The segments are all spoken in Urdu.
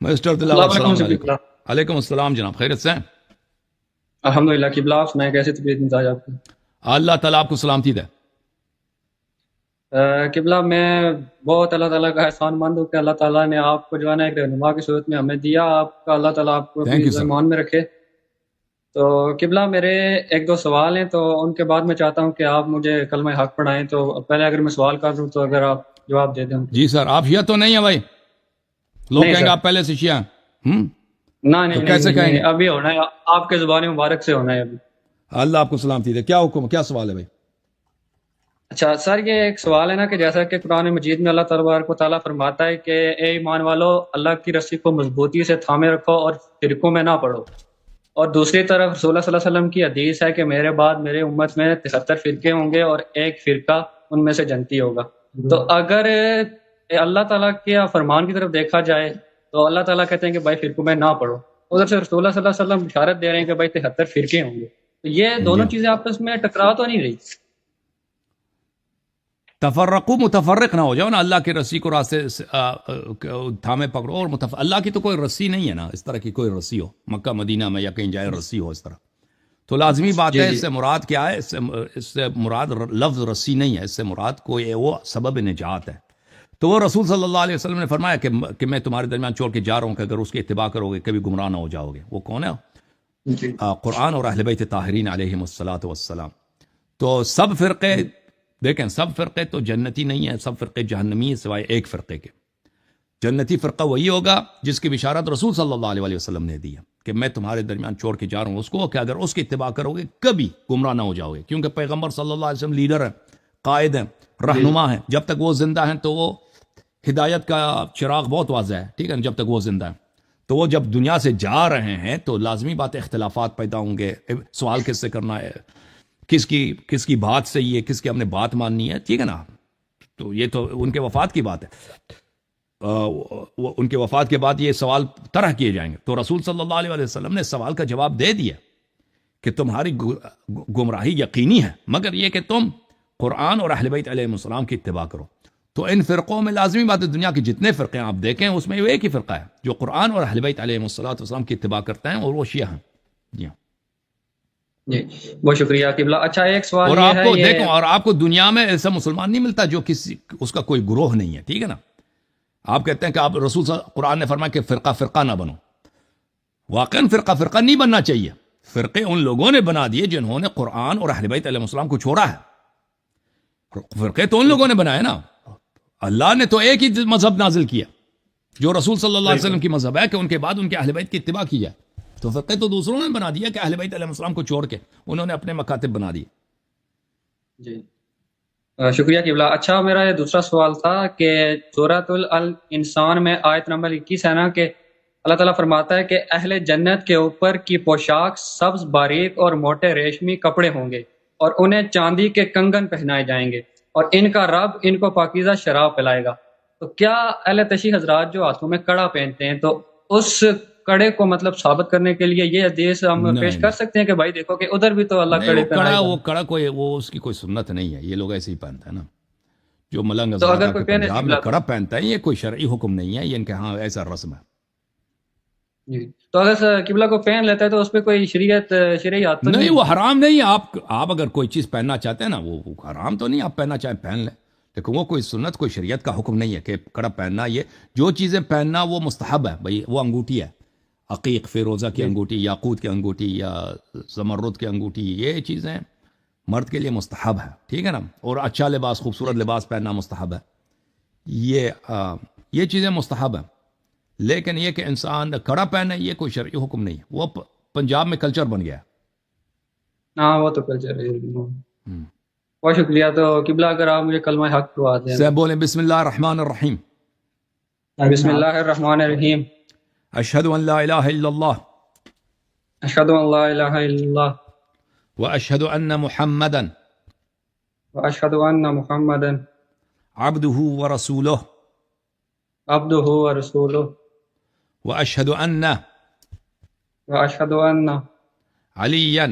مسٹر دلاور السلام علیکم. علیکم السلام جناب، خیریت سے ہیں؟ الحمدللہ. قبلہ آپ سنائیں کیسی طبیعت مزاج آپ کی؟ اللہ تعالیٰ آپ کو سلامتی دے. قبلہ میں بہت اللہ تعالیٰ کا احسان مند ہوں کہ اللہ تعالیٰ نے آپ کو جو ہے نا ایک رہنما کی صورت میں ہمیں دیا. آپ کا اللہ تعالیٰ آپ کو Thank you, اپنی sir. ایمان میں رکھے. تو قبلہ میرے ایک دو سوال ہیں، تو ان کے بعد میں چاہتا ہوں کہ آپ مجھے کلمہ حق پڑھائیں. تو پہلے اگر میں سوال کر دوں تو اگر آپ جواب دے دیں. جی سر. آپ شیعہ تو نہیں ہیں بھائی؟ لوگ نہیں کہیں گے سر. آپ پہلے سے شیعہ ہیں. نہیں تو نہیں کیسے نہیں کہیں گے؟ نہیں، ابھی ہونا ہے، آپ کے زبان مبارک سے ہونا ہے ابھی. اللہ آپ کو سلامتی دے. کیا حکم، کیا سوال ہے بھائی؟ اچھا سر، یہ ایک سوال ہے نا کہ جیسا کہ قرآن مجید میں اللہ تبارک و تعالیٰ فرماتا ہے کہ اے ایمان والو، اللہ کی رسی کو مضبوطی سے تھامے رکھو اور فرقوں میں نہ پڑو. اور دوسری طرف رسول اللہ صلی اللہ علیہ وسلم کی حدیث ہے کہ میرے بعد میرے امت میں 73 فرقے ہوں گے اور ایک فرقہ ان میں سے جنتی ہوگا. تو اگر اللہ تعالیٰ کے فرمان کی طرف دیکھا جائے تو اللہ تعالیٰ کہتے ہیں کہ بھائی فرقوں میں نہ پڑو، ادھر سے رسول اللہ صلی اللہ علیہ وسلم بشارت دے رہے ہیں کہ بھائی 73 فرقے ہوں گے. تو یہ دونوں چیزیں آپس میں ٹکرا تو نہیں رہی؟ تفرقو، متفرق نہ ہو جاؤ نا. اللہ کی رسی کو راستے تھامے پکڑو. اور اللہ کی تو کوئی رسی نہیں ہے نا، اس طرح کی کوئی رسی ہو مکہ مدینہ میں یا کہیں جائے رسی ہو اس طرح. تو لازمی بات ہے. اس سے مراد کیا ہے؟ اس سے مراد لفظ رسی نہیں ہے. اس سے مراد کوئی وہ سبب نجات ہے. تو وہ رسول صلی اللہ علیہ وسلم نے فرمایا کہ میں تمہارے درمیان چھوڑ کے جا رہا ہوں کہ اگر اس کی اتباع کرو گے کبھی گمراہ نہ ہو جاؤ گے. وہ کون ہے؟ قرآن اور اہل بیت طاہرین علیہم الصلاۃ والسلام. تو سب فرقے دیکھیں، سب فرقے تو جنتی نہیں ہیں، سب فرقے جہنمی ہیں سوائے ایک فرقے کے. جنتی فرقہ وہی ہوگا جس کی بشارت رسول صلی اللہ علیہ وسلم نے دی ہے کہ میں تمہارے درمیان چھوڑ کے جا رہا ہوں اس کو کہ اگر اس کی اتباع کرو گے کبھی گمراہ نہ ہو جاؤ گے. کیونکہ پیغمبر صلی اللہ علیہ وسلم لیڈر ہیں، قائد ہیں، رہنما ہیں. جب تک وہ زندہ ہیں تو وہ ہدایت کا چراغ بہت واضح ہے، ٹھیک ہے. جب تک وہ زندہ ہیں تو وہ جب دنیا سے جا رہے ہیں تو لازمی بات اختلافات پیدا ہوں گے. سوال کس سے کرنا ہے، کس کی بات صحیح ہے، کس کی ہم نے بات ماننی ہے، ٹھیک ہے نا. تو یہ تو ان کے وفات کی بات ہے. ان کے وفات کے بعد یہ سوال طرح کیے جائیں گے. تو رسول صلی اللہ علیہ وسلم نے سوال کا جواب دے دیا کہ تمہاری گمراہی یقینی ہے، مگر یہ کہ تم قرآن اور اہل بیت علیہ السلام کی اتباع کرو. تو ان فرقوں میں لازمی بات ہے، دنیا کے جتنے فرقے آپ دیکھیں اس میں ایک ہی فرقہ ہے جو قرآن اور اہل بیت علیہ السلام کی اتباع کرتے ہیں، اور وہ شیعہ ہیں. جی ہاں جی، بہت شکریہ قبلہ. اچھا ایک سوال اور یہ آپ ہے، کو یہ دیکھو، اور آپ کو دنیا میں ایسا مسلمان نہیں ملتا جو اس کا کوئی گروہ نہیں ہے، ٹھیک ہے نا. آپ کہتے ہیں کہ آپ رسول قرآن نے فرمایا کہ فرقہ فرقہ نہ بنو. واقعاً فرقہ فرقہ نہیں بننا چاہیے. فرقے ان لوگوں نے بنا دیے جنہوں نے قرآن اور اہل بیت علیہ السلام کو چھوڑا ہے. فرقے تو ان لوگوں نے بنائے نا. اللہ نے تو ایک ہی مذہب نازل کیا جو رسول صلی اللہ علیہ وسلم کی مذہب ہے کہ ان کے بعد ان کے اہل بیت کی اتباع کی جائے. تو فرقے تو دوسروں نے بنا دیا کہ اہل بیت علیہ السلام کو چھوڑ کے انہوں نے اپنے مکاتب بنا دیے. جی شکریہ قبلہ. اچھا میرا یہ دوسرا سوال تھا کہ سورۃ الانسان میں آیت نمبر 21 ہے نا کہ اللہ تعالیٰ فرماتا ہے کہ اہل جنت کے اوپر کی پوشاک سبز باریک اور موٹے ریشمی کپڑے ہوں گے اور انہیں چاندی کے کنگن پہنائے جائیں گے اور ان کا رب ان کو پاکیزہ شراب پلائے گا. تو کیا اہل تشیع حضرات جو ہاتھوں میں کڑا پہنتے ہیں تو اس کڑے کو مطلب ثابت کرنے کے لیے یہ حدیث ہم پیش کر سکتے ہیں کہ بھائی دیکھو کہ ادھر بھی تو اللہ کڑے پہنائے گا؟ وہ کڑا کوئی وہ اس کی کوئی سنت نہیں ہے. یہ لوگ ایسے ہی پہنتا ہے نا. جو ملنگ تو اگر حضرات کوئی کے پہنے پنجاب میں کڑا پہنتا ہے یہ کوئی شرعی حکم نہیں ہے، یہ ان کے ہاں ایسا رسم ہے. جی تو اگر قبلہ کو پہن لیتا ہے تو اس پہ کوئی شرعی حد تو نہیں، وہ حرام نہیں ہے. آپ اگر کوئی چیز پہننا چاہتے ہیں نا وہ حرام تو نہیں. آپ پہننا چاہیں پہن لیں، لیکن وہ کوئی سنت کوئی شریعت کا حکم نہیں ہے کہ کڑا پہننا. یہ جو چیزیں پہننا وہ مستحب ہے بھائی. وہ انگوٹھی ہے، عقیق فیروزہ کی انگوٹھی، یاقوت کی انگوٹھی یا زمرد کی انگوٹھی، یہ چیزیں مرد کے لیے مستحب ہے، ٹھیک ہے نا. اور اچھا لباس، خوبصورت لباس پہننا مستحب ہے. یہ چیزیں مستحب ہیں. لیکن یہ کہ انسان کڑا پہنے یہ کوئی شرعی حکم نہیں ہے. وہ پنجاب میں کلچر بن گیا. ہاں وہ تو کلچر ہے. بہت شکریہ. تو قبلہ اگر آپ مجھے کلمہ حق دعا دیں. سے بولیں بسم اللہ الرحمن الرحیم. بسم اللہ الرحمن الرحیم. اشہد ان لا الہ الا اللہ اشہد ان لا الہ الا اللہ واشہد ان محمدا واشہد ان محمدا عبدہ ورسولہ عبدہ ورسولہ واشہد ان واشہد ان علیا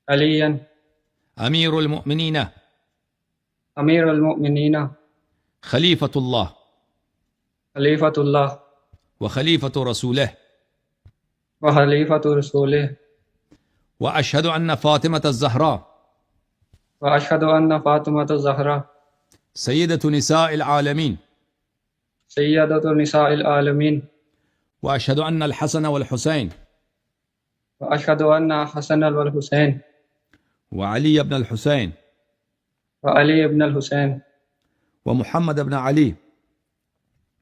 علیا امیر المؤمنین امیر المؤمنین خلیفۃ اللہ خلیفۃ اللہ وخليفة رسوله وخليفة رسوله وأشهد أن فاطمة الزهراء وأشهد أن فاطمة الزهراء سيدة نساء العالمين سيدة نساء العالمين وأشهد أن الحسن والحسين وأشهد أن حسن والحسين وعلي بن الحسين وعلي بن الحسين ومحمد بن علي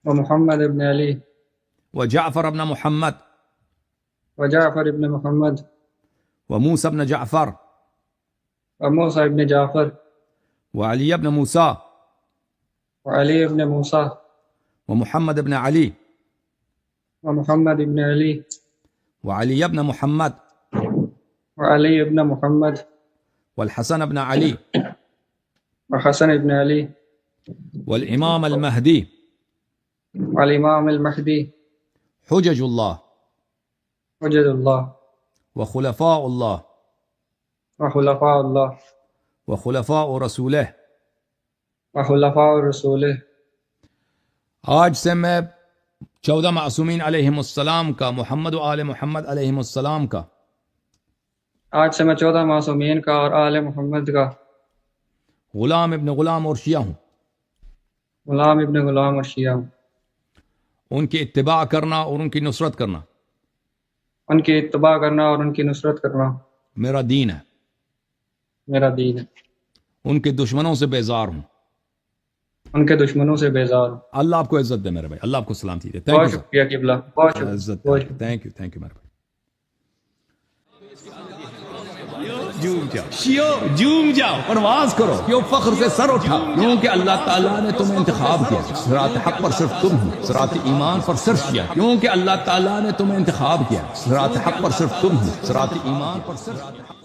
ومحمد بن علي وجعفر بن محمد وجعفر بن محمد وموسى بن جعفر وموسى بن جعفر وعلي بن موسى وعلي بن موسى ومحمد بن علي ومحمد بن علي وعلي بن محمد وعلي بن محمد والحسن بن علي وحسن بن علي والإمام المهدي والإمام المهدي حجج الله وجد الله وخلفاء الله وخلفاء الله وخلفاء رسوله. وخلفاء رسوله. آج سے میں 14 معصومین علیہم السلام کا، محمد و آل محمد علیہم السلام کا، آج سے میں 14 معصومین کا اور آل محمد کا غلام ابن غلام اور شیعہ ہوں. غلام ابن غلام اور شیعہ ہوں. ان کی اتباع کرنا اور ان کی نصرت کرنا ان کی اتباع کرنا اور ان کی نصرت کرنا میرا دین ہے. میرا دین ہے. ان کے دشمنوں سے بیزار ہوں. ان کے دشمنوں سے بیزار ہوں. اللہ آپ کو عزت دے میرے بھائی، اللہ آپ کو سلامتی دے. بہت شکریہ قبلہ، بہت شکریہ. عزت بہت شکریہ. تھینک یو میرے بھائی. جھوم جاؤ، جھوم جاؤ، پرواز کرو، کیوں فخر سے سر اٹھا، کیونکہ اللہ تعالیٰ نے تمہیں انتخاب کیا. صراط حق پر صرف تم ہو، صراط ایمان پر صرف کیا، کیونکہ اللہ تعالیٰ نے تمہیں انتخاب کیا. صراط حق پر صرف تم ہو، صراط ایمان پر صرف